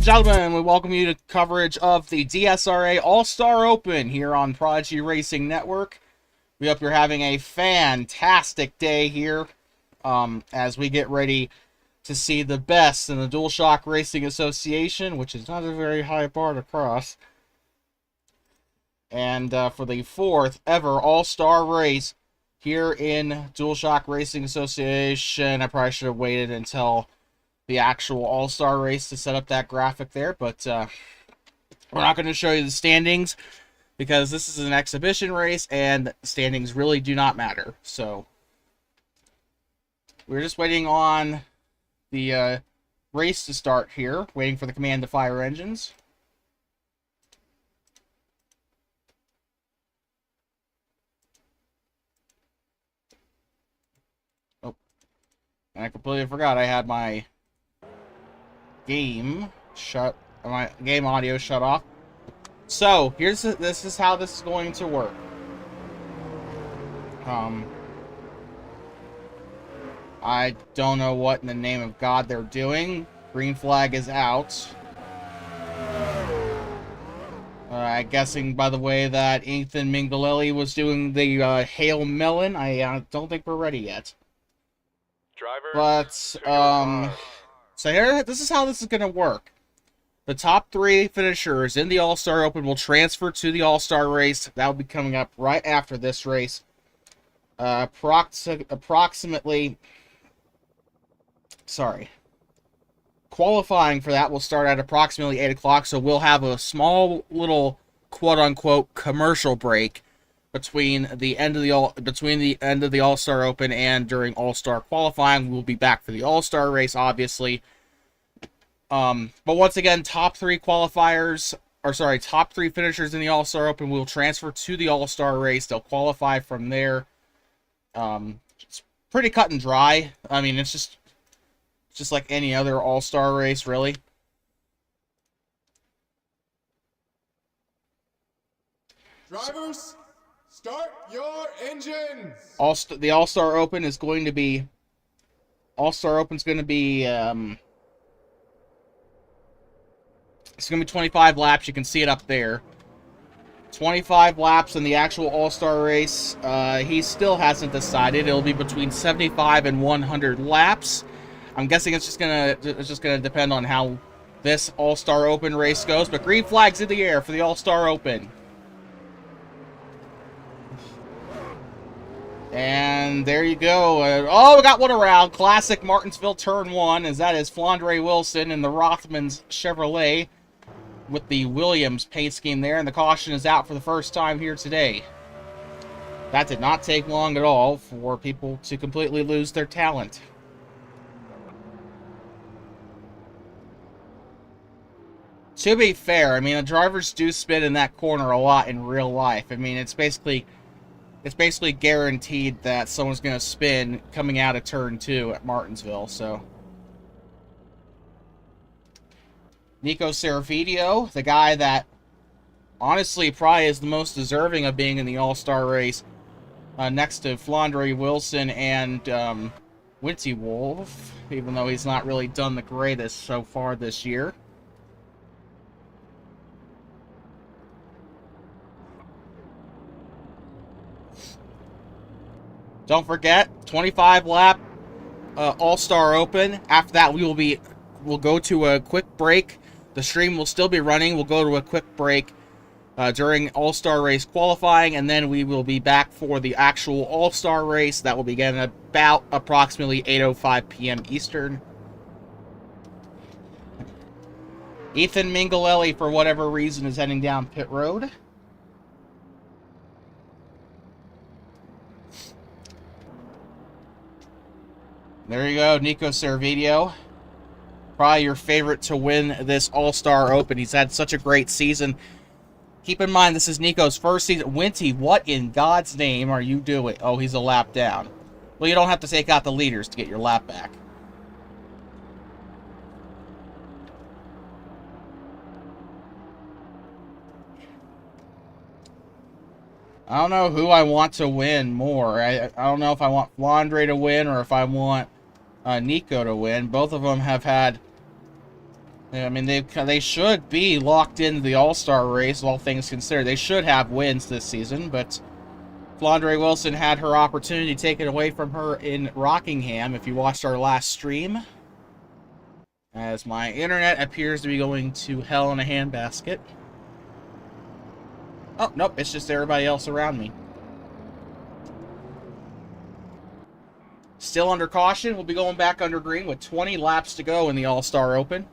and gentlemen, we welcome you to coverage of the DSRA All-Star Open here on Prodigy Racing Network. We hope you're having a fantastic day here as we get ready to see the best in the Dualshock Racing Association, which is not a very high bar to cross. And for the fourth ever All-Star race here in Dualshock Racing Association. I probably should have waited until the actual All-Star race to set up that graphic there, but we're not going to show you the standings because this is an exhibition race and standings really do not matter. So we're just waiting on the race to start here, waiting for the command to fire engines. Oh, and I completely forgot I had my game audio shut off. So this is how this is going to work. I don't know what in the name of God they're doing. Green flag is out. I'm guessing by the way that Ethan Mingalelli was doing the Hail Melon. I don't think we're ready yet. But so here, this is how this is going to work. The top three finishers in the All-Star Open will transfer to the All-Star race. That will be coming up right after this race. Qualifying for that will start at approximately 8 o'clock, so we'll have a small little quote-unquote commercial break between the end of the All-Star Open and during All-Star qualifying. We'll be back for the All-Star race, obviously. But once again, top three finishers in the All-Star Open will transfer to the All-Star race. They'll qualify from there. It's pretty cut and dry. I mean, it's just like any other All-Star race, really. Drivers, start your engines. The All-Star Open is going to be... All-Star Open's going to be... It's going to be 25 laps. You can see it up there. 25 laps in the actual All-Star race. He still hasn't decided. It'll be between 75 and 100 laps. I'm guessing it's just gonna depend on how this All-Star Open race goes. But green flag's in the air for the All-Star Open. And there you go. Oh, we got one around. Classic Martinsville Turn 1, as that is Flandre Wilson in the Rothmans Chevrolet with the Williams paint scheme there. And the caution is out for the first time here today. That did not take long at all for people to completely lose their talent. To be fair, I mean, the drivers do spin in that corner a lot in real life. I mean, it's basically guaranteed that someone's going to spin coming out of turn 2 at Martinsville, so. Nico Serafidio, the guy that honestly probably is the most deserving of being in the All-Star race, next to Flandre Wilson and Winty Wolf, even though he's not really done the greatest so far this year. Don't forget, 25 lap All-Star Open. After that, we'll go to a quick break. The stream will still be running. We'll go to a quick break during All-Star race qualifying, and then we will be back for the actual All-Star race. That will begin about approximately 8:05 p.m. Eastern. Ethan Mingalelli, for whatever reason, is heading down pit road. There you go, Nico Serafidio. Probably your favorite to win this All-Star Open. He's had such a great season. Keep in mind, this is Nico's first season. Winty, what in God's name are you doing? Oh, he's a lap down. Well, you don't have to take out the leaders to get your lap back. I don't know who I want to win more. I don't know if I want Flandre to win or if I want Nico to win. Both of them have had I mean, they should be locked into the All-Star race, all things considered. They should have wins this season, but Flandre Wilson had her opportunity taken away from her in Rockingham, if you watched our last stream. As my internet appears to be going to hell in a handbasket. Oh, nope, it's just everybody else around me. Still under caution. We'll be going back under green with 20 laps to go in the All-Star Open.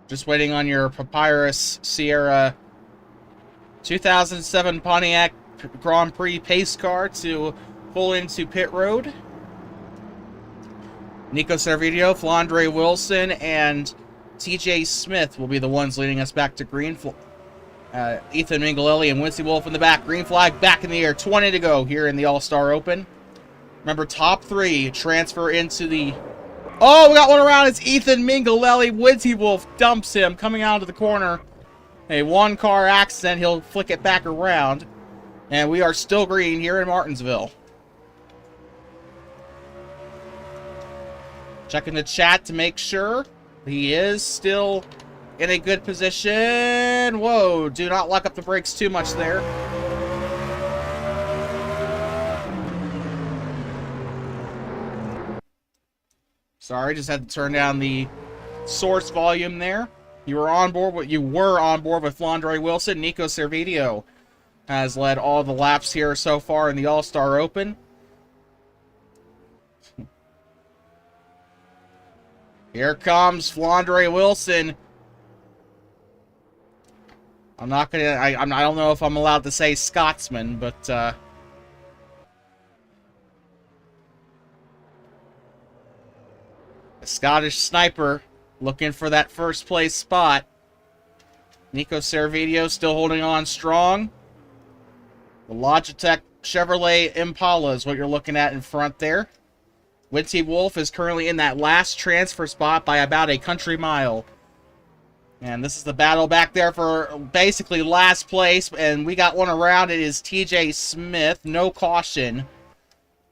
Just waiting on your Papyrus Sierra 2007 Pontiac Grand Prix pace car to pull into pit road. Nico Servideo, Flandre Wilson, and TJ Smith will be the ones leading us back to green. Ethan Mingalelli and Wincy Wolf in the back. Green flag back in the air. 20 to go here in the All-Star Open. Remember, top 3 transfer into the... Oh, we got one around. It's Ethan Mingalelli. Wincy Wolf dumps him coming out of the corner. A one-car accident. He'll flick it back around. And we are still green here in Martinsville. Checking the chat to make sure he is still in a good position. Whoa, do not lock up the brakes too much there. Sorry, just had to turn down the source volume there. You were on board with Flandre Wilson. Nico Servideo has led all the laps here so far in the All-Star Open. Here comes Flandre Wilson. I'm not gonna. I don't know if I'm allowed to say Scotsman, but the Scottish sniper looking for that first place spot. Nico Servideo still holding on strong. The Logitech Chevrolet Impala is what you're looking at in front there. Wincy Wolf is currently in that last transfer spot by about a country mile. And this is the battle back there for basically last place. And we got one around. It is TJ Smith. No caution.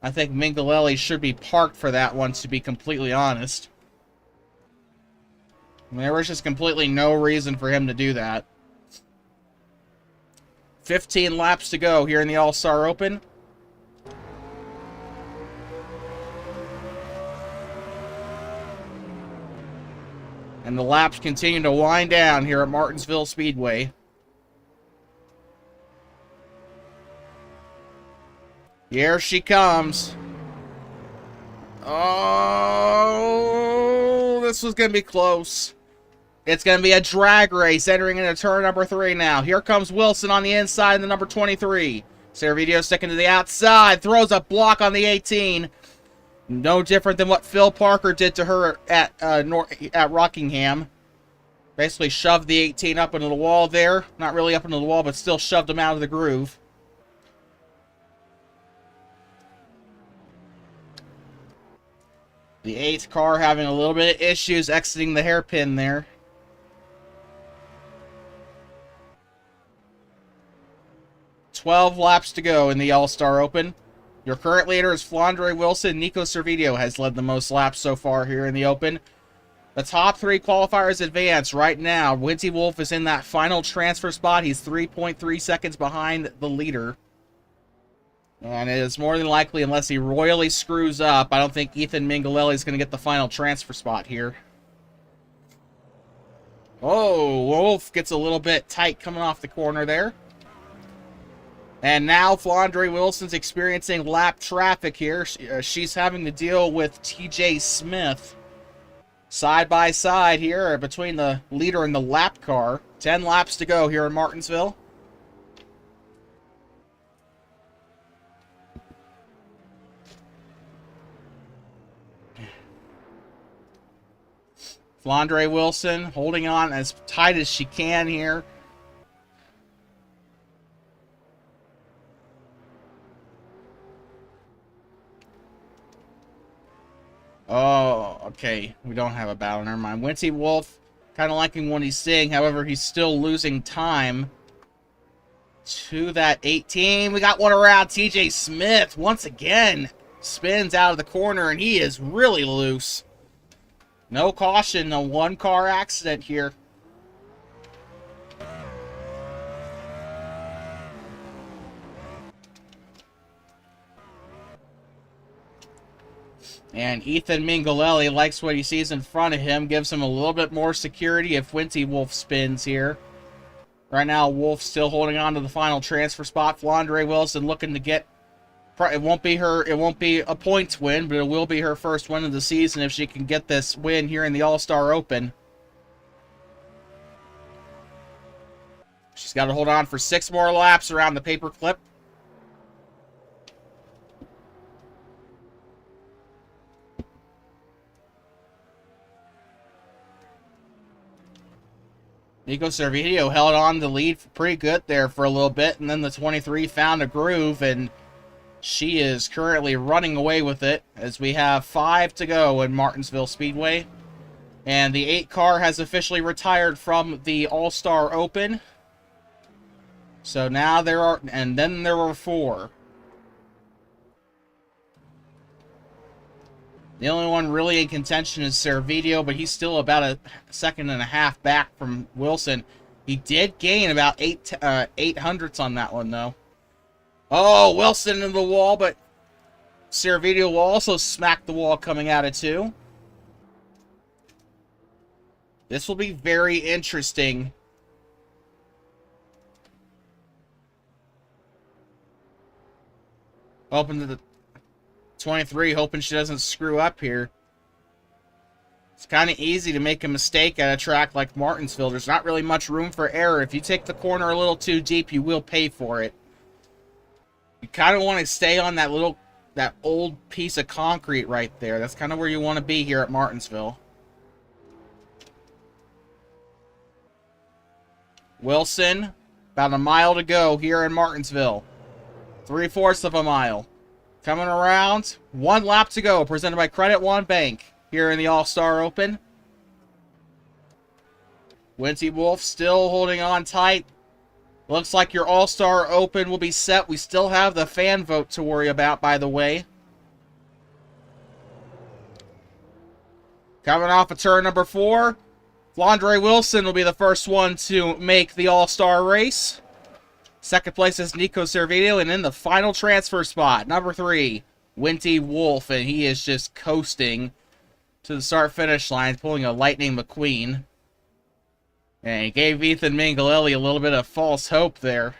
I think Mingalelli should be parked for that one, to be completely honest. I mean, there was just completely no reason for him to do that. 15 laps to go here in the All-Star Open. And the laps continue to wind down here at Martinsville Speedway. Here she comes. Oh, this was going to be close. It's going to be a drag race entering into turn number 3 now. Here comes Wilson on the inside in the number 23. Servideo sticking to the outside. Throws a block on the 18. No different than what Phil Parker did to her at Rockingham. Basically shoved the 18 up into the wall there. Not really up into the wall, but still shoved him out of the groove. The 8th car having a little bit of issues exiting the hairpin there. "12 laps to go in the All-Star Open. Your current leader is Flandre Wilson. Nico Servideo has led the most laps so far here in the Open. The top 3 qualifiers advance right now. Wincy Wolf is in that final transfer spot. He's 3.3 seconds behind the leader. And it is more than likely, unless he royally screws up, I don't think Ethan Mingalelli is going to get the final transfer spot here. Oh, Wolf gets a little bit tight coming off the corner there. And now Flandre Wilson's experiencing lap traffic here. She's having to deal with TJ Smith. Side by side here between the leader and the lap car. 10 laps to go here in Martinsville. Flandre Wilson holding on as tight as she can here. Oh, Okay, we don't have a battle. Never mind. Winty Wolf, kind of liking what he's seeing. However, he's still losing time to that 18. We got one around. TJ Smith, once again, spins out of the corner, and he is really loose. No caution, a one-car accident here. And Ethan Mingalelli likes what he sees in front of him, gives him a little bit more security if Winty Wolf spins here. Right now, Wolf still holding on to the final transfer spot. Flandre Wilson looking to get... It won't be a points win, but it will be her first win of the season if she can get this win here in the All-Star Open. She's got to hold on for 6 more laps around the paperclip. Nico Servideo held on the lead pretty good there for a little bit, and then the 23 found a groove, and she is currently running away with it as we have 5 to go in Martinsville Speedway. And the 8 car has officially retired from the All-Star Open. So now there are, and then there were 4. The only one really in contention is Servideo, but he's still about a second and a half back from Wilson. He did gain about 8 hundredths on that one, though. Oh, Wilson into the wall, but Servideo will also smack the wall coming out of 2. This will be very interesting. Hoping that the 23, hoping she doesn't screw up here. It's kind of easy to make a mistake at a track like Martinsville. There's not really much room for error. If you take the corner a little too deep, you will pay for it. You kind of want to stay on that old piece of concrete right there. That's kind of where you want to be here at Martinsville. Wilson, about a mile to go here in Martinsville. 3/4 of a mile. Coming around, 1 lap to go, presented by Credit One Bank here in the All-Star Open. Winty Wolf still holding on tight. Looks like your All-Star Open will be set. We still have the fan vote to worry about, by the way. Coming off of turn number 4, Flandre Wilson will be the first one to make the All-Star race. Second place is Nico Servideo, and in the final transfer spot, number 3, Winty Wolf, and he is just coasting to the start-finish line, pulling a Lightning McQueen. And he gave Ethan Mingalelli a little bit of false hope there.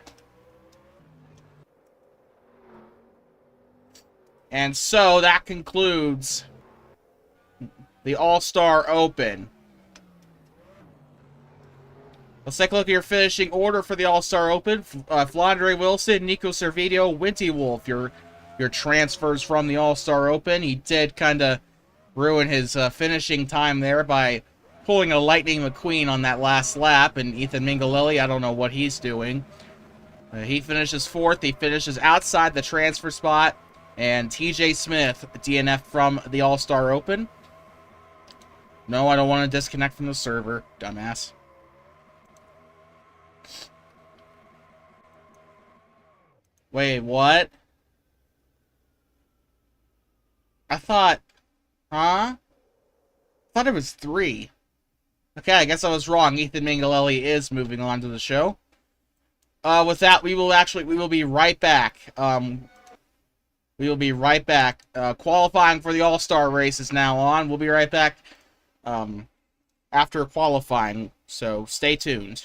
And so that concludes the All-Star Open. Let's take a look at your finishing order for the All-Star Open. Flandre Wilson, Nico Servideo, Winty Wolf, your transfers from the All-Star Open. He did kind of ruin his finishing time there by pulling a Lightning McQueen on that last lap. And Ethan Mingalelli, I don't know what he's doing. He finishes 4th. He finishes outside the transfer spot. And TJ Smith, DNF from the All-Star Open. No, I don't want to disconnect from the server, dumbass. Wait, what? I thought... Huh? I thought it was 3. Okay, I guess I was wrong. Ethan Mingalelli is moving on to the show. With that, we will be right back. We will be right back. Qualifying for the All-Star race is now on. We'll be right back after qualifying, so stay tuned.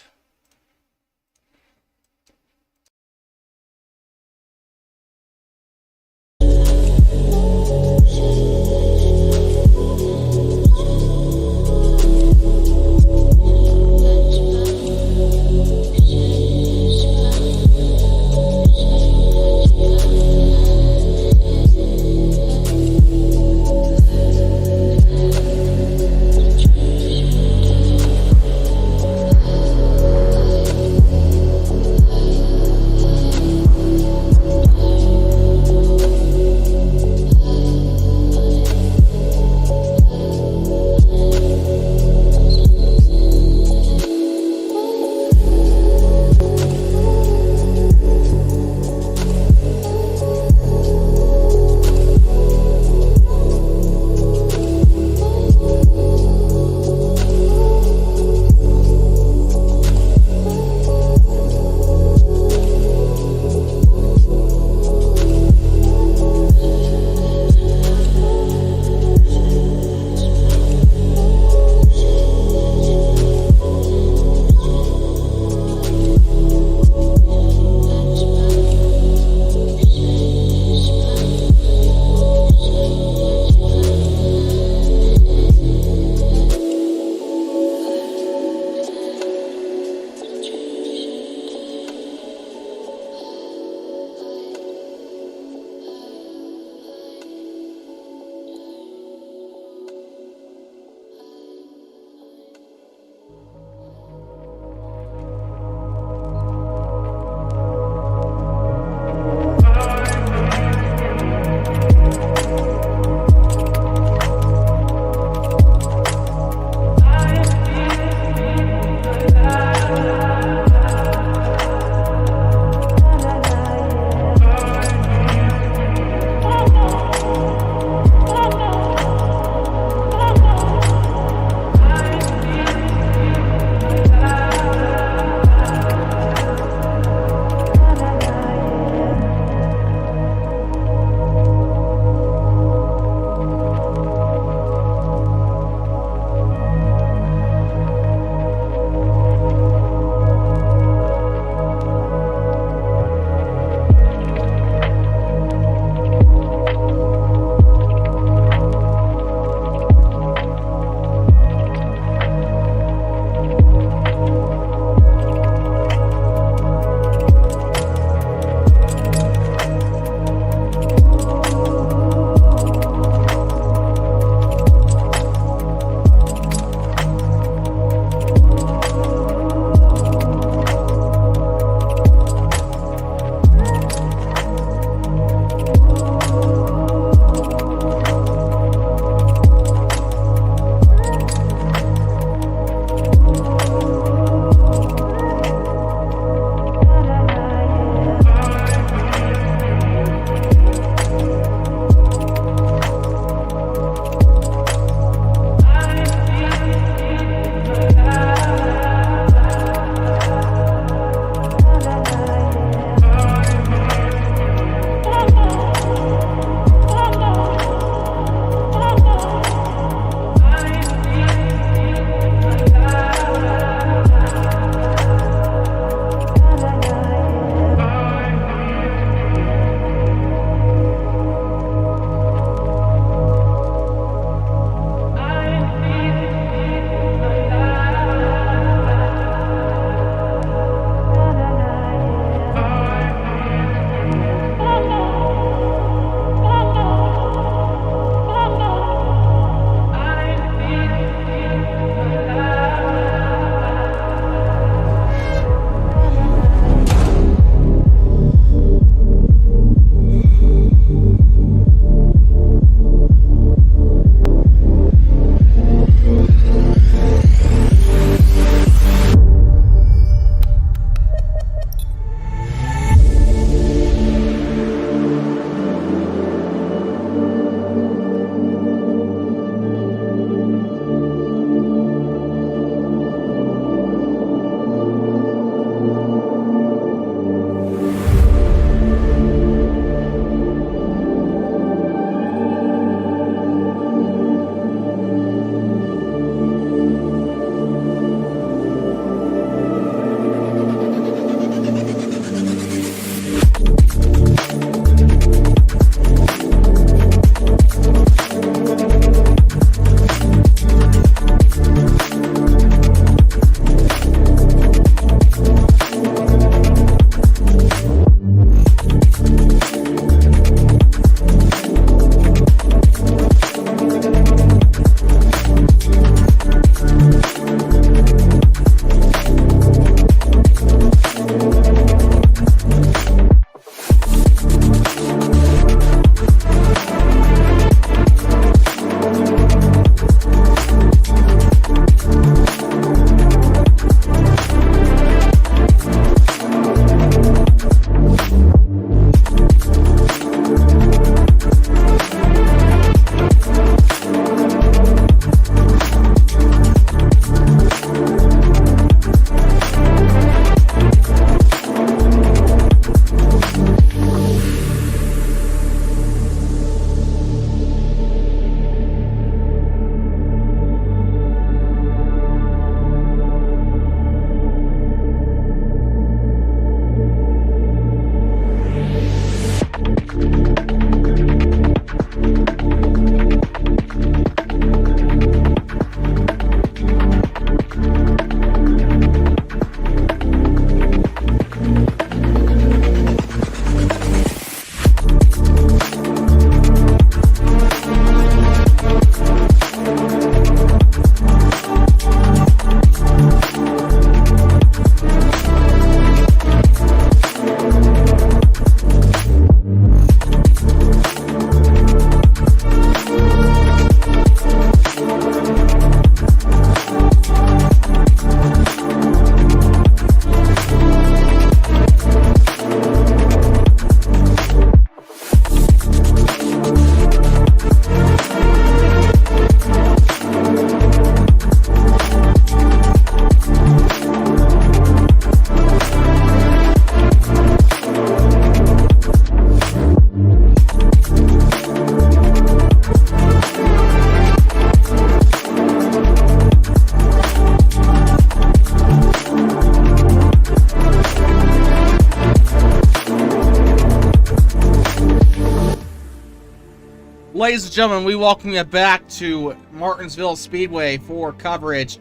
Ladies and gentlemen, we welcome you back to Martinsville Speedway for coverage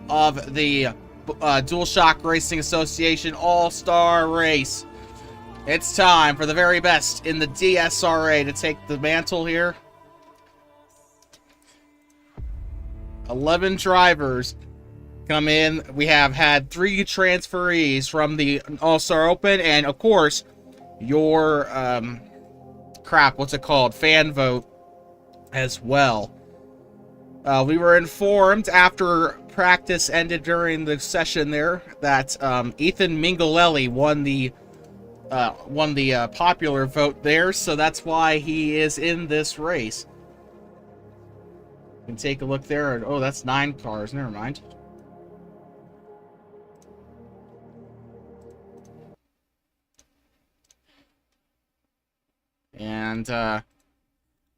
of the Dualshock Racing Association All-Star Race. It's time for the very best in the DSRA to take the mantle here. 11 drivers come in. We have had 3 transferees from the All-Star Open, and of course, your fan vote as well. We were informed after practice ended during the session there that Ethan Mingalelli won the popular vote there, so that's why he is in this race. You can take a look there. Oh, that's 9 cars. Never mind. And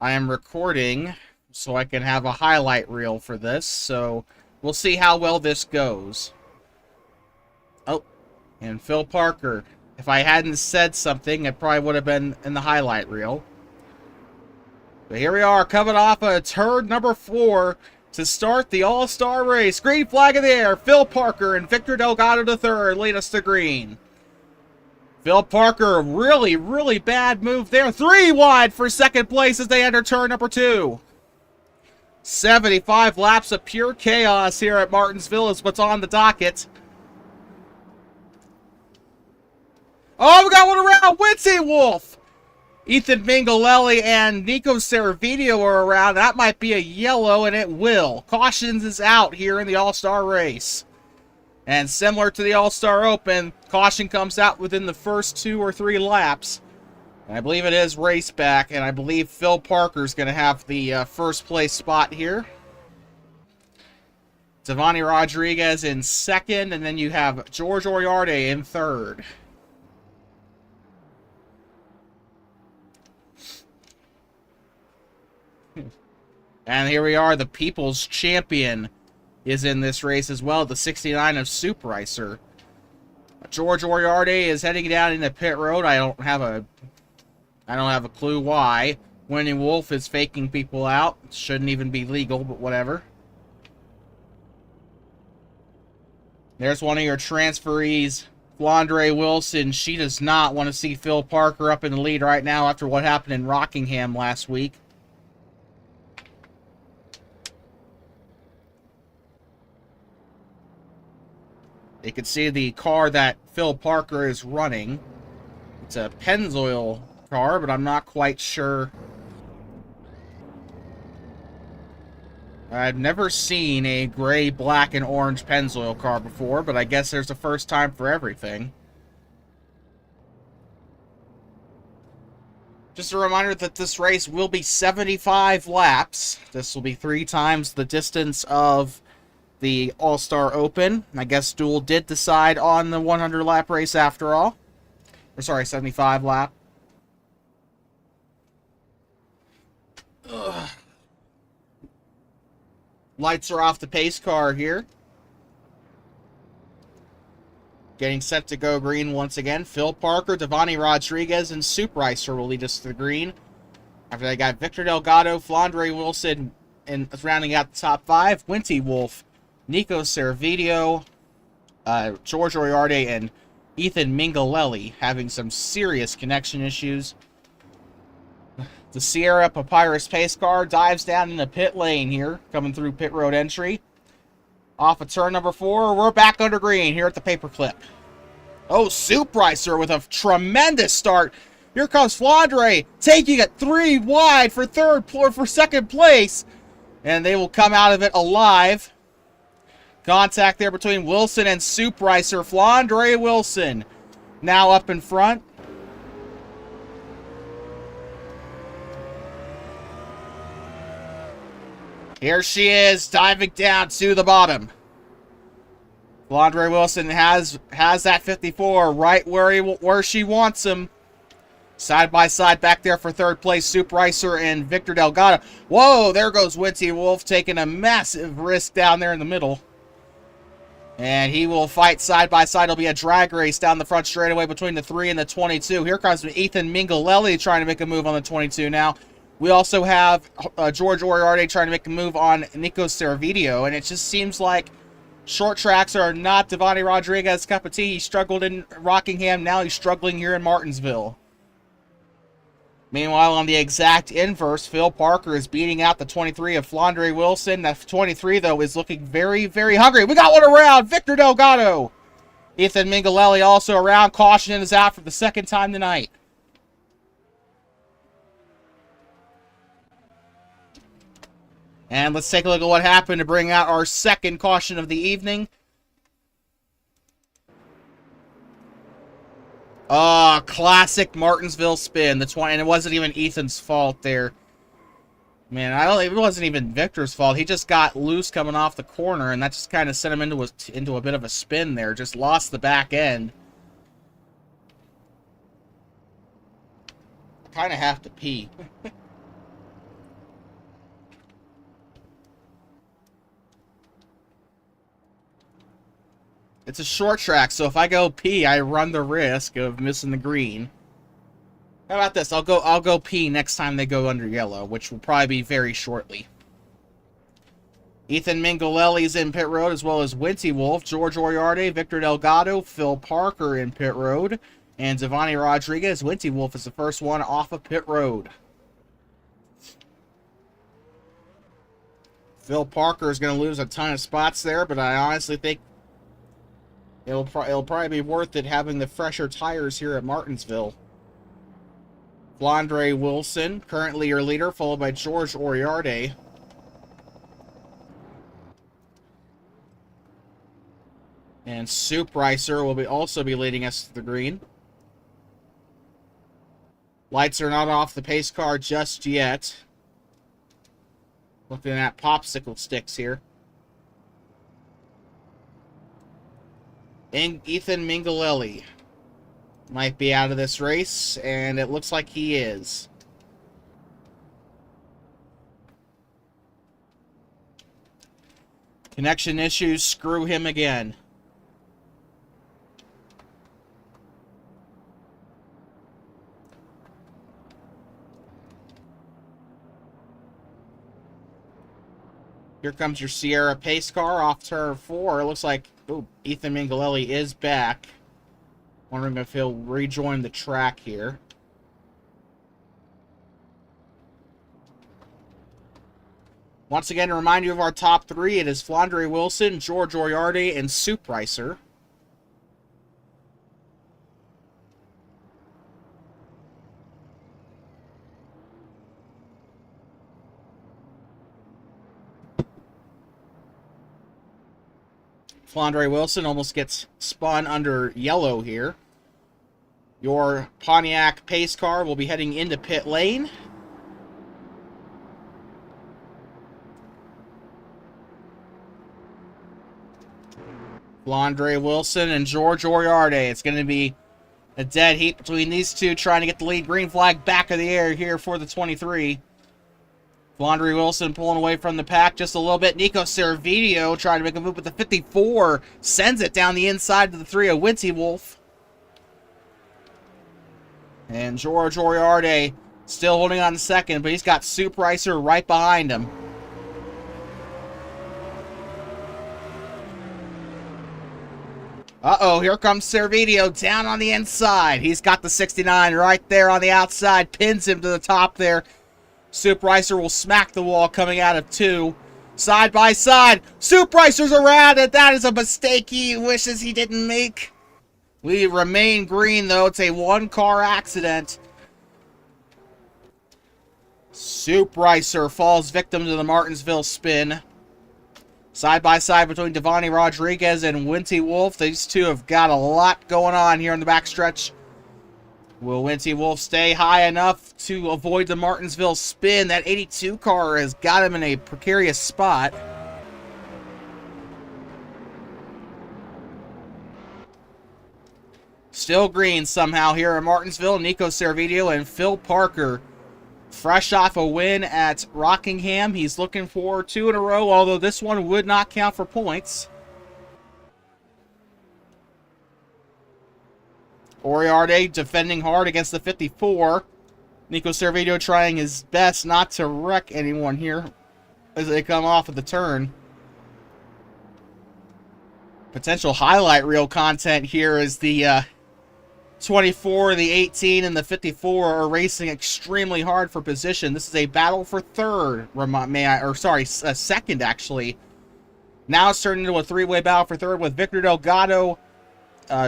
I am recording so I can have a highlight reel for this, so we'll see how well this goes. Oh, and Phil Parker. If I hadn't said something, it probably would have been in the highlight reel. But here we are, coming off of turn number 4 to start the All-Star race. Green flag in the air. Phil Parker and Victor Delgado III lead us to green. Phil Parker, really, really bad move there. 3 wide for second place as they enter turn number 2. 75 laps of pure chaos here at Martinsville is what's on the docket. Oh, we got one around. Wincy Wolf. Ethan Mingalelli and Nico Seravidio are around. That might be a yellow, and it will. Cautions is out here in the All-Star race. And similar to the All-Star Open, caution comes out within the first 2 or 3 laps. And I believe it is race back, and I believe Phil Parker's going to have the first place spot here. Devani Rodriguez in second, and then you have George Oriarte in third. And here we are, the People's Champion is in this race as well, the 69 of Soup Ricer. George Oriarte is heading down into pit road. I don't have a clue why. Winnie Wolf is faking people out. Shouldn't even be legal, but whatever. There's one of your transferees, Flandre Wilson. She does not want to see Phil Parker up in the lead right now after what happened in Rockingham last week. You can see the car that Phil Parker is running. It's a Pennzoil car, but I'm not quite sure. I've never seen a gray, black, and orange Pennzoil car before, but I guess there's a first time for everything. Just a reminder that this race will be 75 laps. This will be 3 times the distance of the All-Star Open. I guess Dual did decide on the 100-lap race after all. Or sorry, 75 lap. Ugh. Lights are off the pace car here. Getting set to go green once again. Phil Parker, Devani Rodriguez, and Soup Ricer will lead us to the green. After that, got Victor Delgado, Flandre Wilson, and rounding out the top 5, Winty Wolf, Nico Seravidio, George Oriarte, and Ethan Mingalelli having some serious connection issues. The Sierra Papyrus pace car dives down in the pit lane here, coming through pit road entry. Off of turn number 4, we're back under green here at the paperclip. Oh, Soup Ricer with a tremendous start. Here comes Flandre, taking it 3 wide for second place. And they will come out of it alive. Contact there between Wilson and Soup Ricer. Flandre Wilson now up in front. Here she is, diving down to the bottom. Flandre Wilson has that 54 right where she wants him. Side by side back there for third place, Soup Ricer and Victor Delgado. Whoa, there goes Winty Wolf taking a massive risk down there in the middle. And he will fight side by side. It'll be a drag race down the front straightaway between the 3 and the 22. Here comes Ethan Mingalelli trying to make a move on the 22 now. We also have George Oriarte trying to make a move on Nico Cervidio, and it just seems like short tracks are not Devani Rodriguez's cup of tea. He struggled in Rockingham, now he's struggling here in Martinsville. Meanwhile, on the exact inverse, Phil Parker is beating out the 23 of Flandre Wilson. The 23, though, is looking very, very hungry. We got one around! Victor Delgado! Ethan Mingalelli also around. Caution is out for the second time tonight. And let's take a look at what happened to bring out our second caution of the evening. Classic Martinsville spin. The 20, and it wasn't even Ethan's fault there. Man, it wasn't even Victor's fault. He just got loose coming off the corner, and that just kind of sent him into a bit of a spin there. Just lost the back end. I kind of have to pee. It's a short track, so if I go pee, I run the risk of missing the green. How about this? I'll go pee next time they go under yellow, which will probably be very shortly. Ethan Mingalelli's in pit road, as well as Winty Wolf, George Oriarte, Victor Delgado, Phil Parker in pit road, and Devani Rodriguez. Winty Wolf is the first one off of pit road. Phil Parker is going to lose a ton of spots there, but I honestly think it'll probably be worth it having the fresher tires here at Martinsville. Flandre Wilson, currently your leader, followed by George Oriarte. And Soup Ricer will also be leading us to the green. Lights are not off the pace car just yet. Looking at popsicle sticks here. And Ethan Mingalelli might be out of this race, and it looks like he is. Connection issues, screw him again. Here comes your Sierra pace car off turn 4. It looks like Ethan Mingalelli is back. Wondering if he'll rejoin the track here. Once again, to remind you of our top 3, it is Flandre Wilson, George Oriarte, and Soup Ricer. Flandre Wilson almost gets spun under yellow here. Your Pontiac pace car will be heading into pit lane. Flandre Wilson and George Oriarte. It's going to be a dead heat between these two, trying to get the lead green flag back of the air here for the 23. Flandre Wilson pulling away from the pack just a little bit. Nico Cervidio trying to make a move with the 54. Sends it down the inside to the 3 of Winty Wolf. And George Oriarte still holding on to second, but he's got Soup Ricer right behind him. Uh-oh, here comes Cervidio down on the inside. He's got the 69 right there on the outside. Pins him to the top there. Soup Ricer will smack the wall coming out of 2. Side by side. Soup Ricer's around, and that is a mistake he wishes he didn't make. We remain green, though. It's a one-car accident. Soup Ricer falls victim to the Martinsville spin. Side by side between Devani Rodriguez and Winty Wolf. These two have got a lot going on here in the backstretch. Will Winty Wolf stay high enough to avoid the Martinsville spin? That 82 car has got him in a precarious spot. Still green somehow here in Martinsville. Nico Cervidio and Phil Parker, fresh off a win at Rockingham. He's looking for 2 in a row, although this one would not count for points. Oriarte defending hard against the 54. Nico Cervedo trying his best not to wreck anyone here as they come off of the turn. Potential highlight reel content here is the 24, the 18, and the 54 are racing extremely hard for position. This is a battle for third, second, actually. Now it's turned into a three-way battle for third with Victor Delgado,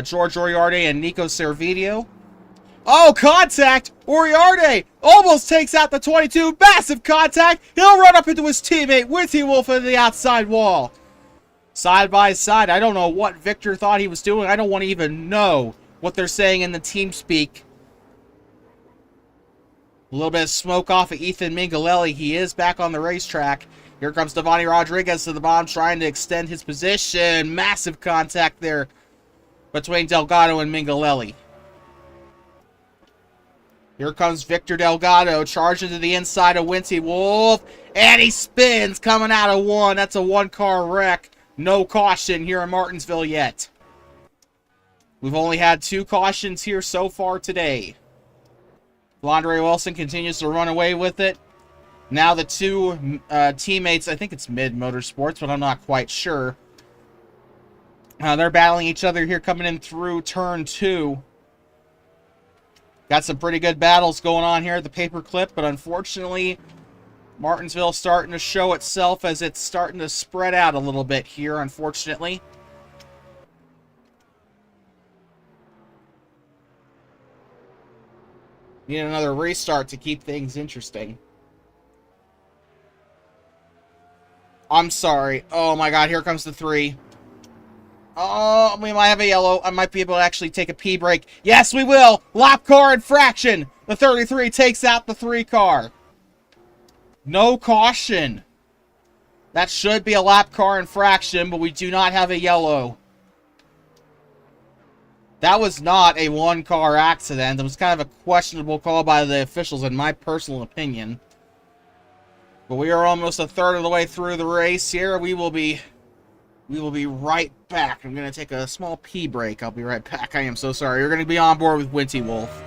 George Uriarte, and Nico Cervedo. Oh, contact! Uriarte almost takes out the 22. Massive contact! He'll run up into his teammate, Winty Wolf, at the outside wall. Side by side. I don't know what Victor thought he was doing. I don't want to even know what they're saying in the team speak. A little bit of smoke off of Ethan Mingalelli. He is back on the racetrack. Here comes Devani Rodriguez to the bottom, trying to extend his position. Massive contact there between Delgado and Mingalelli. Here comes Victor Delgado, charging to the inside of Winty Wolf. And he spins, coming out of one. That's a one-car wreck. No caution here in Martinsville yet. We've only had 2 cautions here so far today. Londre Wilson continues to run away with it. Now the 2 teammates, I think it's Mid Motorsports, but I'm not quite sure. They're battling each other here coming in through turn 2. Got some pretty good battles going on here at the paperclip, but unfortunately, Martinsville starting to show itself as it's starting to spread out a little bit here, unfortunately. Need another restart to keep things interesting. I'm sorry. Oh my god, here comes the 3. Oh, we might have a yellow. I might be able to actually take a P break. Yes, we will! Lap car infraction! The 33 takes out the 3 car. No caution. That should be a lap car infraction, but we do not have a yellow. That was not a 1-car accident. It was kind of a questionable call by the officials, in my personal opinion. But we are almost a third of the way through the race here. We will be right back. I'm going to take a small pee break. I'll be right back. I am so sorry. You're going to be on board with Winty Wolf.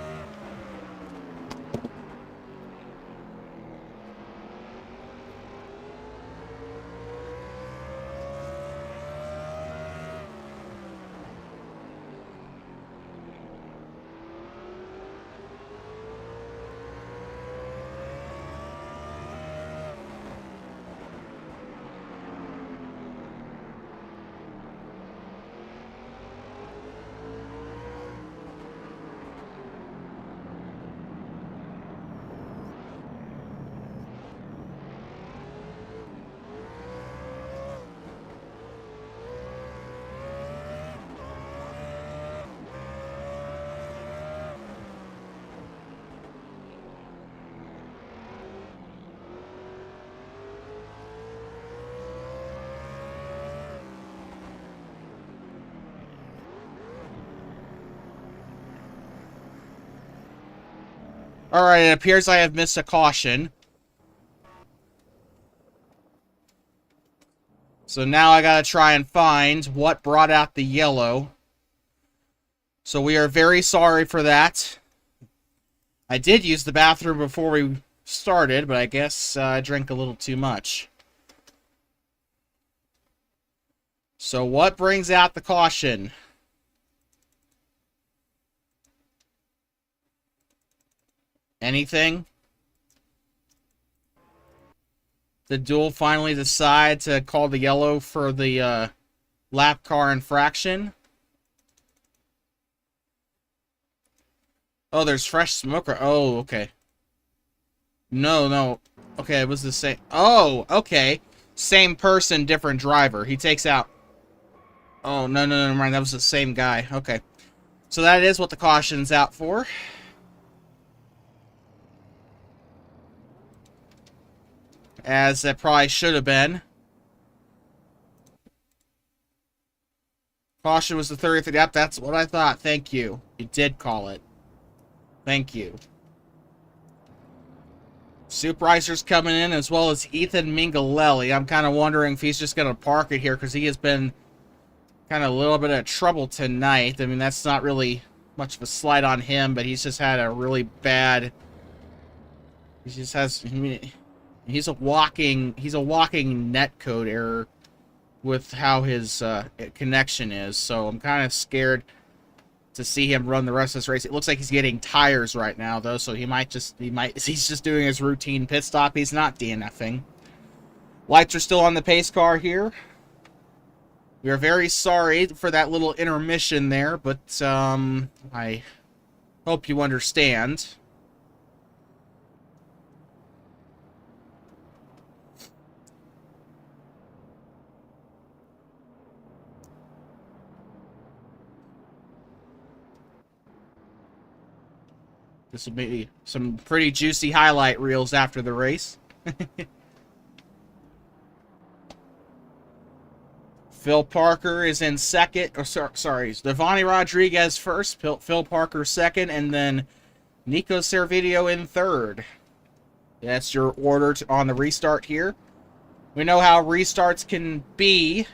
Alright, it appears I have missed a caution. So now I gotta try and find what brought out the yellow. So we are very sorry for that. I did use the bathroom before we started, but I guess I drank a little too much. So what brings out the caution? Anything? Did Dual finally decide to call the yellow for the lap car infraction? Oh, there's fresh smoker. Oh, okay. No. Okay, it was the same. Oh, okay. Same person, different driver. He takes out... Oh, no, never mind. That was the same guy. Okay. So that is what the caution's out for. As it probably should have been. Caution was the 30th. Yep, that's what I thought. Thank you. You did call it. Thank you. Supervisor's coming in, as well as Ethan Mingalelli. I'm kind of wondering if he's just going to park it here, because he has been kind of a little bit of trouble tonight. I mean, that's not really much of a slight on him, but he's just had a really bad He just has, I mean, he's a walking netcode error with how his connection is. So I'm kind of scared to see him run the rest of this race. It looks like he's getting tires right now, though, so he's just doing his routine pit stop. He's not DNFing. Lights are still on the pace car here. We are very sorry for that little intermission there, but I hope you understand. This will be some pretty juicy highlight reels after the race. Phil Parker is in second. Oh, sorry, Devani Rodriguez first, Phil Parker second, and then Nico Servideo in third. That's your order on the restart here. We know how restarts can be.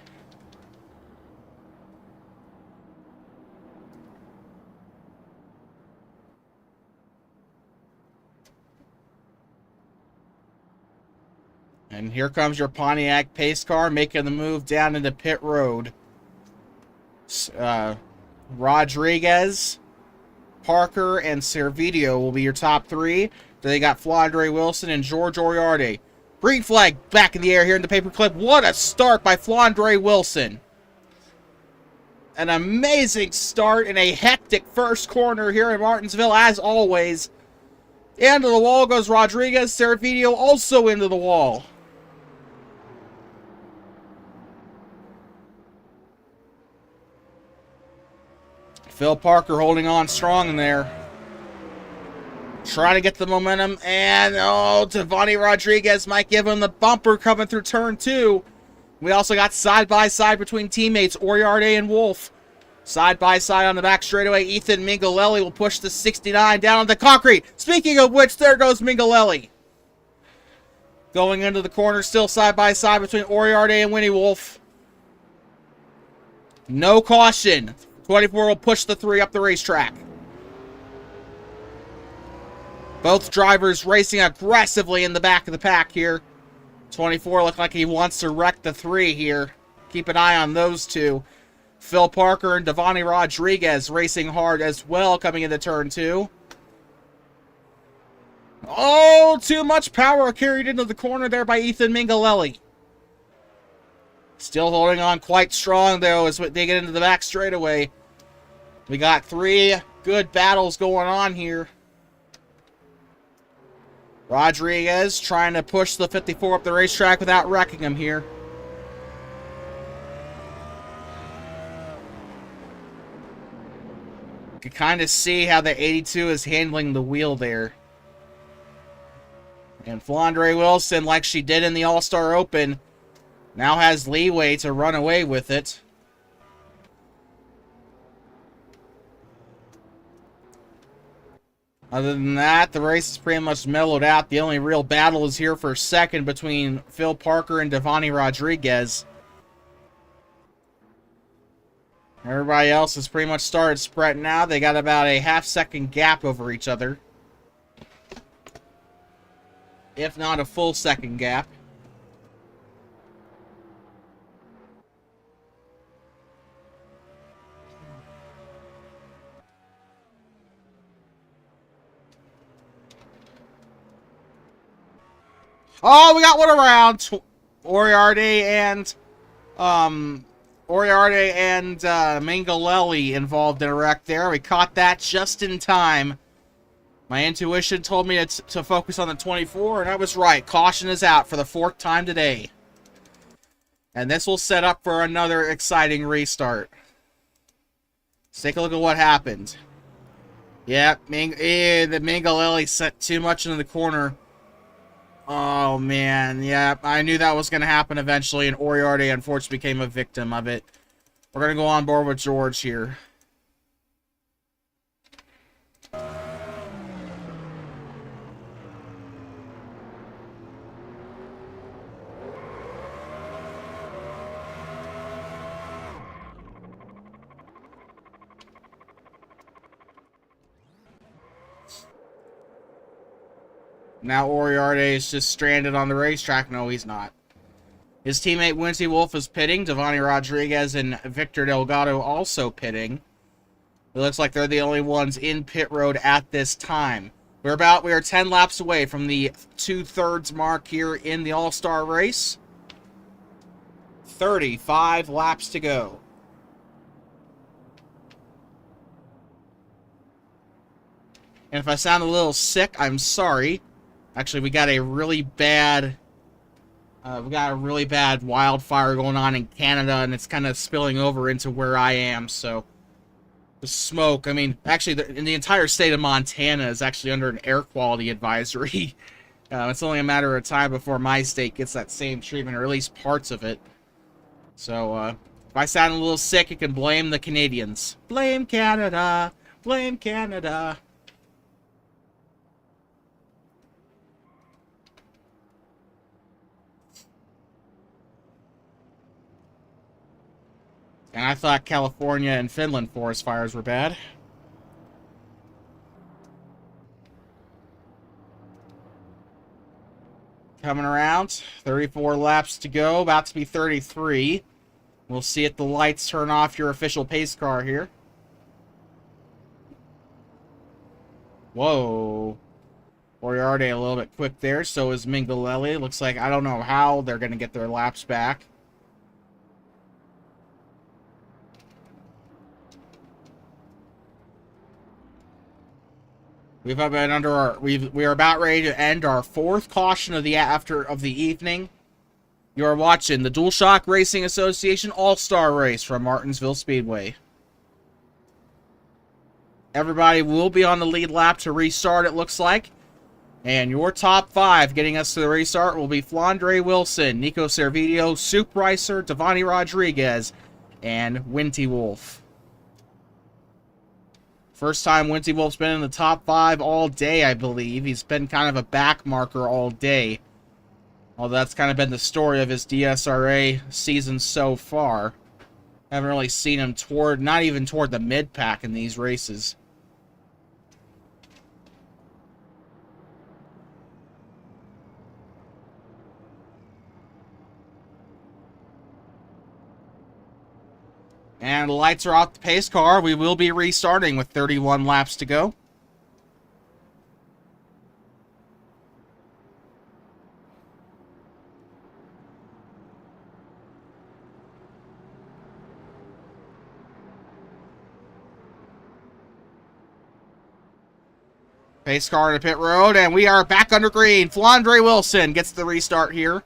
And here comes your Pontiac pace car making the move down into pit road. Rodriguez, Parker, and Servideo will be your top three. Then they got Flandre Wilson and George Oriardi. Green flag back in the air here in the paperclip. What a start by Flandre Wilson. An amazing start in a hectic first corner here in Martinsville, as always. Into the wall goes Rodriguez. Servideo also into the wall. Phil Parker holding on strong in there. Trying to get the momentum. And, oh, Devani Rodriguez might give him the bumper coming through turn two. We also got side-by-side between teammates, Oriardi and Wolf. Side-by-side on the back straightaway, Ethan Mingalelli will push the 69 down on the concrete. Speaking of which, there goes Mingalelli. Going into the corner, still side-by-side between Oriardi and Winnie Wolf. No caution. 24 will push the 3 up the racetrack. Both drivers racing aggressively in the back of the pack here. 24 look like he wants to wreck the 3 here. Keep an eye on those two. Phil Parker and Devani Rodriguez racing hard as well coming into turn 2. Oh, too much power carried into the corner there by Ethan Mingalelli. Still holding on quite strong, though, as they get into the back straightaway. We got 3 good battles going on here. Rodriguez trying to push the 54 up the racetrack without wrecking him here. You can kind of see how the 82 is handling the wheel there. And Flandre Wilson, like she did in the All-Star Open, now has leeway to run away with it. Other than that, the race is pretty much mellowed out. The only real battle is here for second between Phil Parker and Devani Rodriguez. Everybody else has pretty much started spreading out. They got about a half-second gap over each other. If not a full second gap. Oh, we got one around. Oriardi and Mingalelli involved in a wreck there. We caught that just in time. My intuition told me to focus on the 24, and I was right. Caution is out for the 4th time today. And this will set up for another exciting restart. Let's take a look at what happened. Yep, the Mingalelli set too much into the corner. Oh, man. Yeah, I knew that was going to happen eventually, and Oriardi unfortunately became a victim of it. We're going to go on board with George here. Now Oriarte is just stranded on the racetrack. No, he's not. His teammate Winty Wolf is pitting. Devani Rodriguez and Victor Delgado also pitting. It looks like they're the only ones in pit road at this time. We are 10 laps away from the 2/3 mark here in the All-Star race. 35 laps to go. And if I sound a little sick, I'm sorry. Actually, we got a really bad wildfire going on in Canada, and it's kind of spilling over into where I am, so the smoke, I mean, actually, in the entire state of Montana is actually under an air quality advisory. It's only a matter of time before my state gets that same treatment, or at least parts of it. So, if I sound a little sick, you can blame the Canadians. Blame Canada! Blame Canada! And I thought California and Finland forest fires were bad. Coming around. 34 laps to go. About to be 33. We'll see if the lights turn off your official pace car here. Whoa. Oriarte a little bit quick there. So is Mingalelli. Looks like I don't know how they're going to get their laps back. We are about ready to end our 4th caution of the evening. You are watching the Dualshock Racing Association All-Star Race from Martinsville Speedway. Everybody will be on the lead lap to restart, it looks like. And your top 5 getting us to the restart will be Flandre Wilson, Nico Servideo, Soup Ricer, Devani Rodriguez, and Winty Wolf. First time Winty Wolf's been in the top 5 all day, I believe. He's been kind of a back marker all day. Although that's kind of been the story of his DSRA season so far. Haven't really seen him not even toward the mid-pack in these races. And the lights are off the pace car. We will be restarting with 31 laps to go. Pace car to pit road, and we are back under green. Flandre Wilson gets the restart here.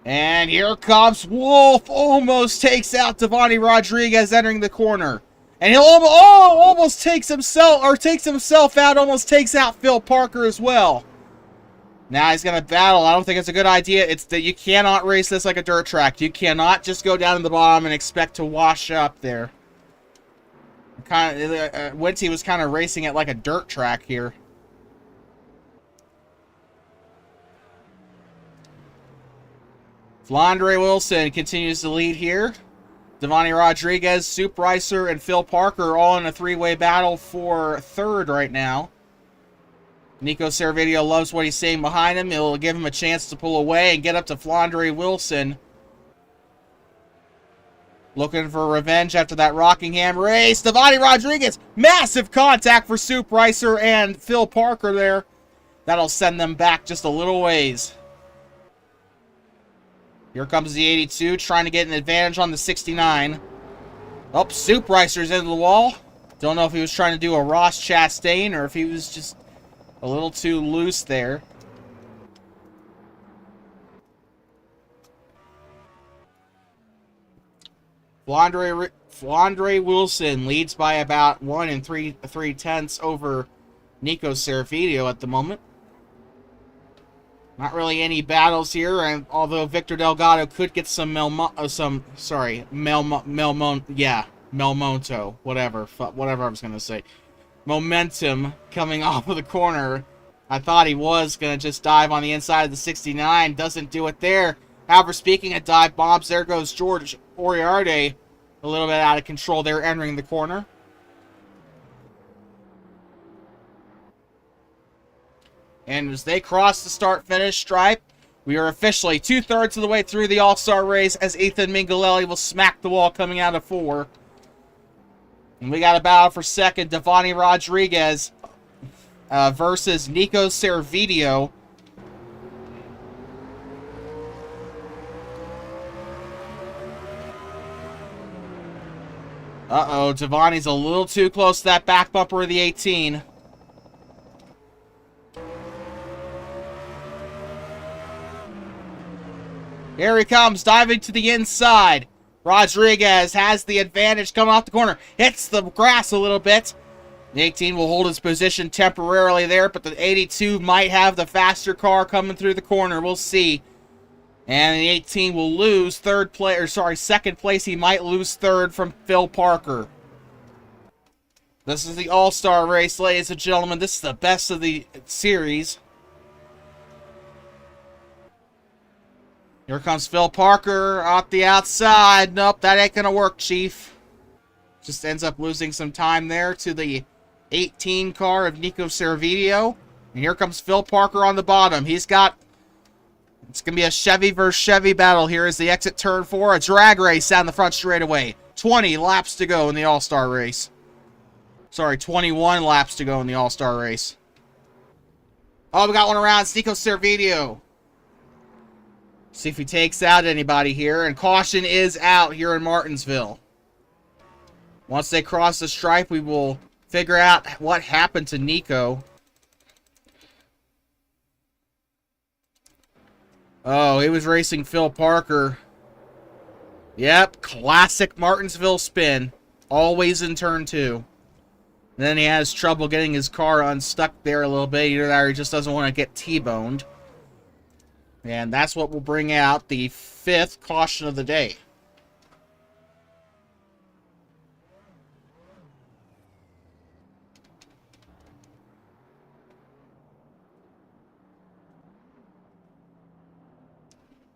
And here comes Wolf. Almost takes out Devani Rodriguez entering the corner. And he'll almost takes himself out, almost takes out Phil Parker as well. Now he's going to battle. I don't think it's a good idea. It's that you cannot race this like a dirt track. You cannot just go down to the bottom and expect to wash up there. Winty was kind of racing it like a dirt track here. Flandre Wilson continues to lead here. Devani Rodriguez, Soup Ricer, and Phil Parker all in a 3-way battle for 3rd right now. Nico Servideo loves what he's seeing behind him. It'll give him a chance to pull away and get up to Flandre Wilson. Looking for revenge after that Rockingham race. Devani Rodriguez, massive contact for Soup Ricer and Phil Parker there. That'll send them back just a little ways. Here comes the 82, trying to get an advantage on the 69. Oh, Soup Ricer's into the wall. Don't know if he was trying to do a Ross Chastain or if he was just a little too loose there. Flandre Wilson leads by about 1 3/10 over Nico Servideo at the moment. Not really any battles here, and although Victor Delgado could get some Melmonto, whatever I was gonna say, momentum coming off of the corner. I thought he was gonna just dive on the inside of the 69, doesn't do it there. However, speaking of dive bombs, there goes George Oriarte, a little bit out of control there, entering the corner. And as they cross the start-finish stripe, we are officially 2/3 of the way through the All-Star race as Ethan Mingalelli will smack the wall coming out of 4. And we got a battle for second, Devani Rodriguez versus Nico Servideo. Uh-oh, Devani's a little too close to that back bumper of the 18. Here he comes, diving to the inside. Rodriguez has the advantage coming off the corner. Hits the grass a little bit. The 18 will hold his position temporarily there, but the 82 might have the faster car coming through the corner. We'll see. And the 18 will lose second place. He might lose third from Phil Parker. This is the All-Star race, ladies and gentlemen. This is the best of the series. Here comes Phil Parker off the outside. Nope, that ain't gonna work, Chief. Just ends up losing some time there to the 18 car of Nico Servideo. And here comes Phil Parker on the bottom. It's gonna be a Chevy versus Chevy battle here as the exit turn 4. A drag race down the front straightaway. 20 laps to go in the All-Star race. Sorry, 21 laps to go in the All-Star race. Oh, we got one around. It's Nico Servideo. See if he takes out anybody here. And caution is out here in Martinsville. Once they cross the stripe, we will figure out what happened to Nico. Oh, he was racing Phil Parker. Yep, classic Martinsville spin. Always in turn 2. And then he has trouble getting his car unstuck there a little bit. Either that or he just doesn't want to get T-boned. And that's what will bring out the 5th caution of the day.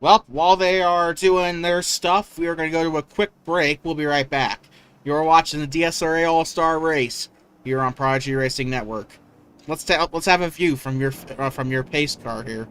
Well, while they are doing their stuff, we are going to go to a quick break. We'll be right back. You're watching the DSRA All-Star Race here on Prodigy Racing Network. Let's have a view from your pace car here.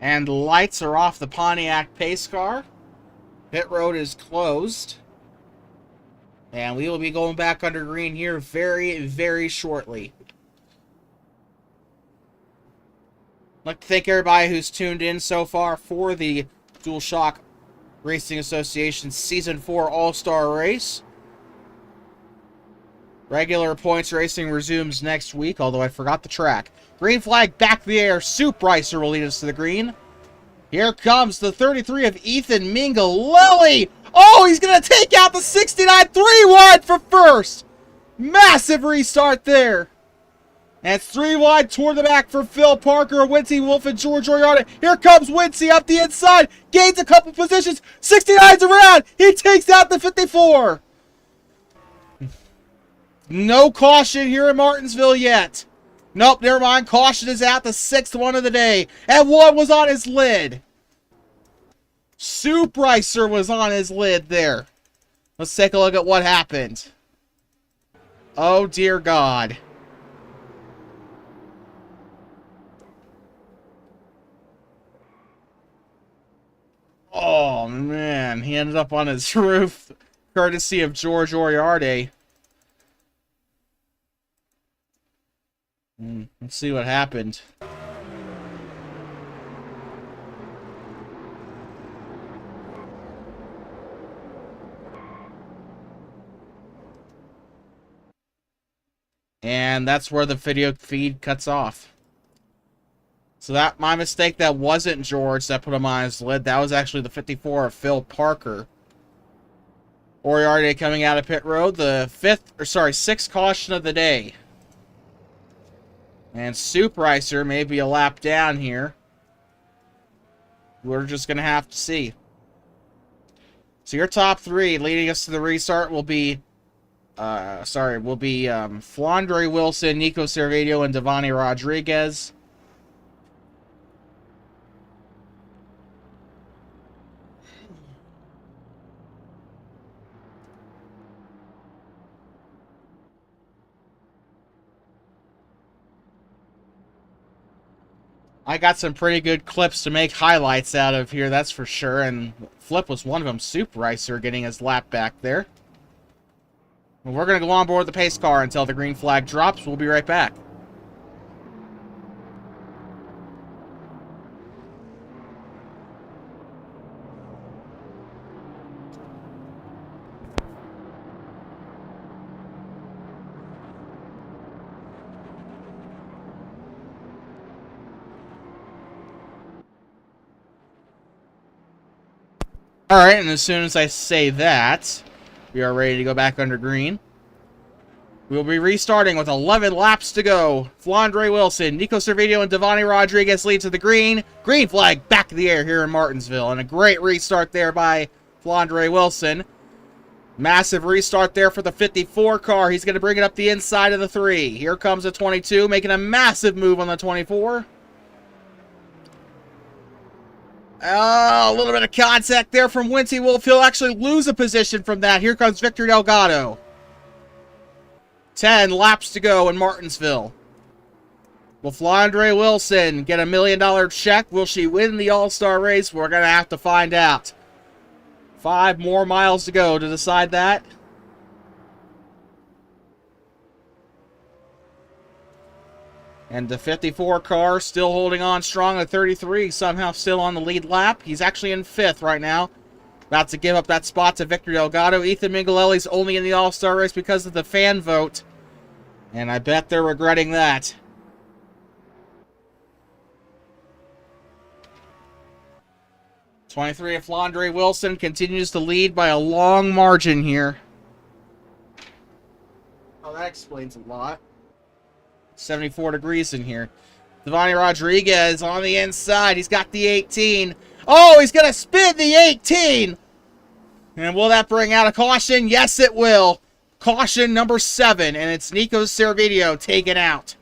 And the lights are off the Pontiac pace car. Pit road is closed. And we will be going back under green here very, very shortly. I'd like to thank everybody who's tuned in so far for the Dualshock Racing Association Season 4 All-Star Race. Regular points racing resumes next week, although I forgot the track. Green flag back in the air. Soup Ricer will lead us to the green. Here comes the 33 of Ethan Mingalelli. Oh, he's going to take out the 69 3-wide for first. Massive restart there. And it's 3 wide toward the back for Phil Parker, Wincy Wolf, and George Oriana. Here comes Wincy up the inside. Gains a couple positions. 69's around. He takes out the 54. No caution here in Martinsville yet. Nope, never mind. Caution is out, the 6th one of the day. And one was on his lid. Supricer was on his lid there. Let's take a look at what happened. Oh, dear God. Oh, man. He ended up on his roof, courtesy of George Oriarty. Let's see what happened. And that's where the video feed cuts off. So that, my mistake, that wasn't George that put him on his lid. That was actually the 54 of Phil Parker. Oriarty coming out of pit road. The 6th caution of the day. And Supricer may be a lap down here. We're just going to have to see. So your top 3 leading us to the restart will be Flandre Wilson, Nico Cervedio, and Devani Rodriguez. I got some pretty good clips to make highlights out of here, that's for sure, and Flip was one of them. Supricer getting his lap back there. We're going to go on board the pace car until the green flag drops. We'll be right back. Alright, and as soon as I say that, we are ready to go back under green. We'll be restarting with 11 laps to go. Flandre Wilson, Nico Cervedio, and Devani Rodriguez lead to the green. Green flag back in the air here in Martinsville. And a great restart there by Flandre Wilson. Massive restart there for the 54 car. He's going to bring it up the inside of the 3. Here comes the 22, making a massive move on the 24. Oh, a little bit of contact there from Winty Wolf. He'll actually lose a position from that. Here comes Victor Delgado. 10 laps to go in Martinsville. Will Flandre Wilson get $1 million check? Will she win the All-Star race? We're going to have to find out. 5 more miles to go to decide that. And the 54 car still holding on strong at 33, somehow still on the lead lap. He's actually in 5th right now. About to give up that spot to Victor Delgado. Ethan Mingalelli's only in the All-Star race because of the fan vote. And I bet they're regretting that. '23 of Flandre Wilson continues to lead by a long margin here. Oh, that explains a lot. 74 degrees in here. Devani Rodriguez on the inside. He's got the 18. Oh, he's going to spin the 18. And will that bring out a caution? Yes, it will. Caution number 7, and it's Nico Cervedio taken out.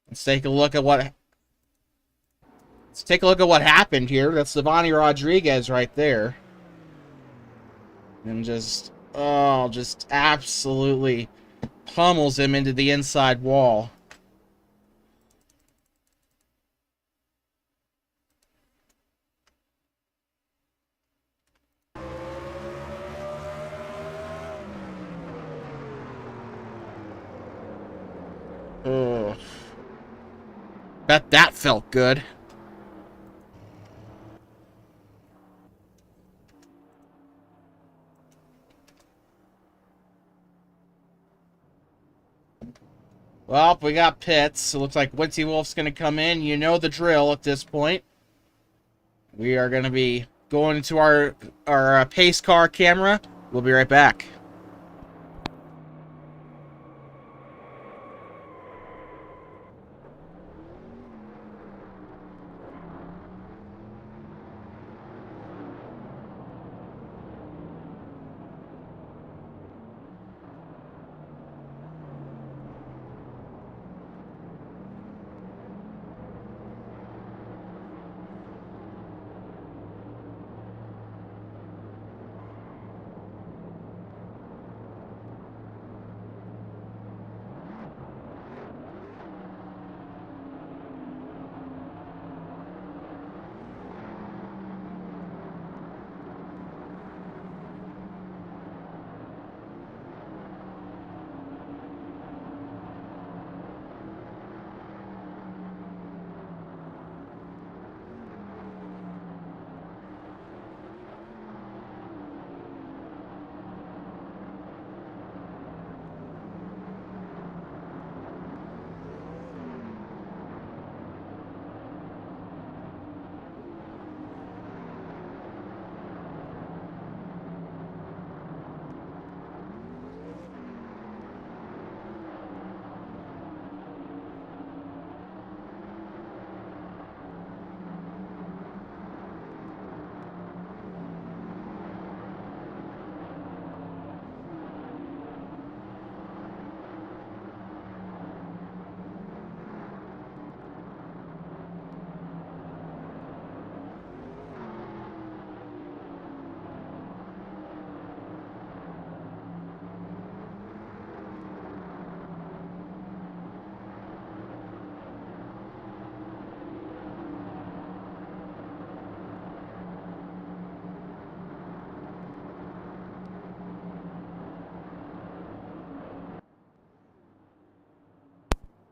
Let's take a look at what happened here. That's Devani Rodriguez right there. And just absolutely pummels him into the inside wall. Ugh. Bet that felt good. Well, we got pits. It looks like Winty Wolf's going to come in. You know the drill at this point. We are going to be going into our pace car camera. We'll be right back.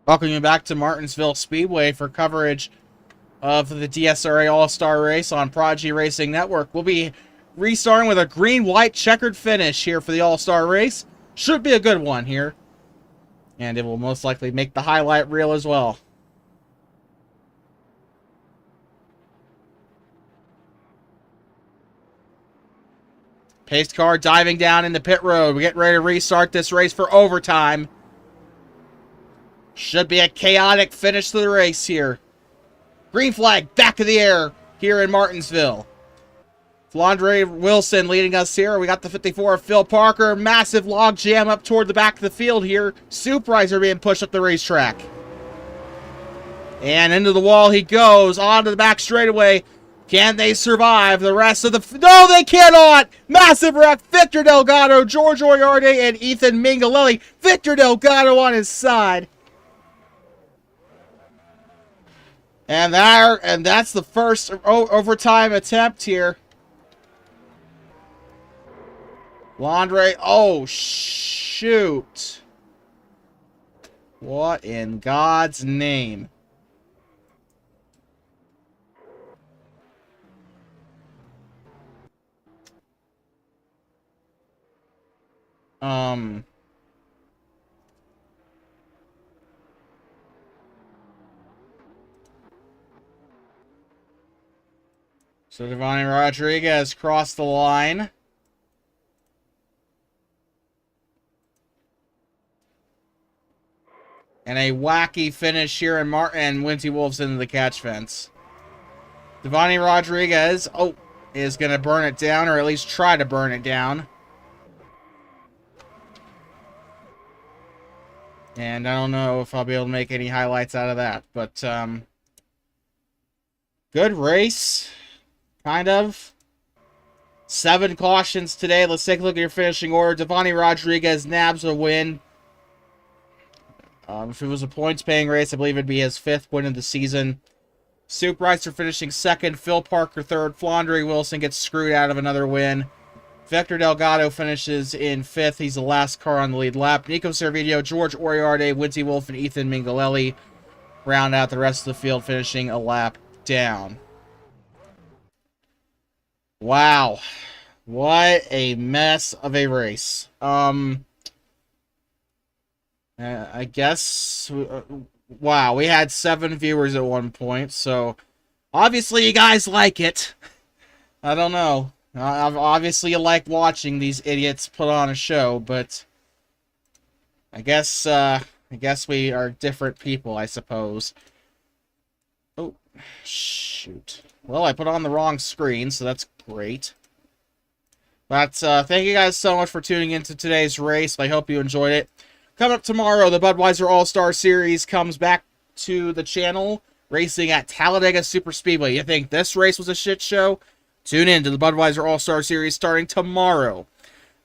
Welcome you back to Martinsville Speedway for coverage of the DSRA All-Star Race on Prodigy Racing Network. We'll be restarting with a green-white checkered finish here for the All-Star Race. Should be a good one here. And it will most likely make the highlight reel as well. Pace car diving down into pit road. We're getting ready to restart this race for overtime. Should be a chaotic finish to the race here. Green flag back of the air here in Martinsville. Flandre Wilson leading us here. We got the 54 of Phil Parker. Massive log jam up toward the back of the field here. Superizer being pushed up the racetrack. And into the wall he goes. Onto the back straightaway. Can they survive the rest of the... No, they cannot! Massive wreck. Victor Delgado, George Oriarde, and Ethan Mingalelli. Victor Delgado on his side. And that's the first overtime attempt here. Landre, oh, shoot. What in God's name? So Devani Rodriguez crossed the line. And a wacky finish here in and Winty Wolves into the catch fence. Devani Rodriguez, is going to burn it down, or at least try to burn it down. And I don't know if I'll be able to make any highlights out of that, but good race. Kind of. 7 cautions today. Let's take a look at your finishing order. Devani Rodriguez nabs a win. If it was a points-paying race, I believe it'd be his 5th win of the season. Superizer finishing 2nd. Phil Parker 3rd. Flandre Wilson gets screwed out of another win. Victor Delgado finishes in 5th. He's the last car on the lead lap. Nico Servideo, George Oriarde, Winty Wolf, and Ethan Mingalelli round out the rest of the field, finishing a lap down. Wow. What a mess of a race. I guess... wow, we had 7 viewers at one point, so... obviously you guys like it. I don't know. Obviously you like watching these idiots put on a show, but... I guess we are different people, I suppose. Oh, shoot. Well, I put on the wrong screen, so that's great. But thank you guys so much for tuning into today's race. I hope you enjoyed it. Coming up tomorrow, the Budweiser All-Star Series comes back to the channel, racing at Talladega Superspeedway. You think this race was a shit show? Tune in to the Budweiser All-Star Series starting tomorrow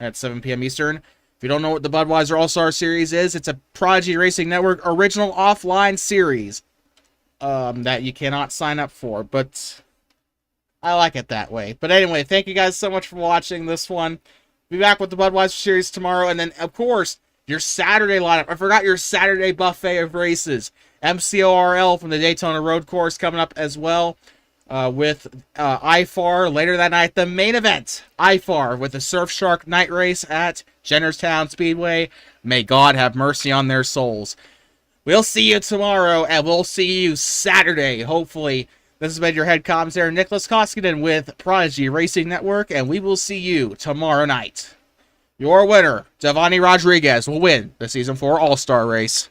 at 7 p.m. Eastern. If you don't know what the Budweiser All-Star Series is, it's a Prodigy Racing Network original offline series that you cannot sign up for, but I like it that way. But anyway, thank you guys so much for watching this one. Be back with the Budweiser Series tomorrow, and then, of course, your Saturday lineup. I forgot your Saturday buffet of races. MCORL from the Daytona Road Course coming up as well with IFAR later that night. The main event, IFAR, with the Surfshark night race at Jennerstown Speedway. May God have mercy on their souls. We'll see you tomorrow, and we'll see you Saturday, hopefully. This has been your head commentator, Nicholas Koskinen with Prodigy Racing Network, and we will see you tomorrow night. Your winner, Devani Rodriguez, will win the Season 4 All-Star Race.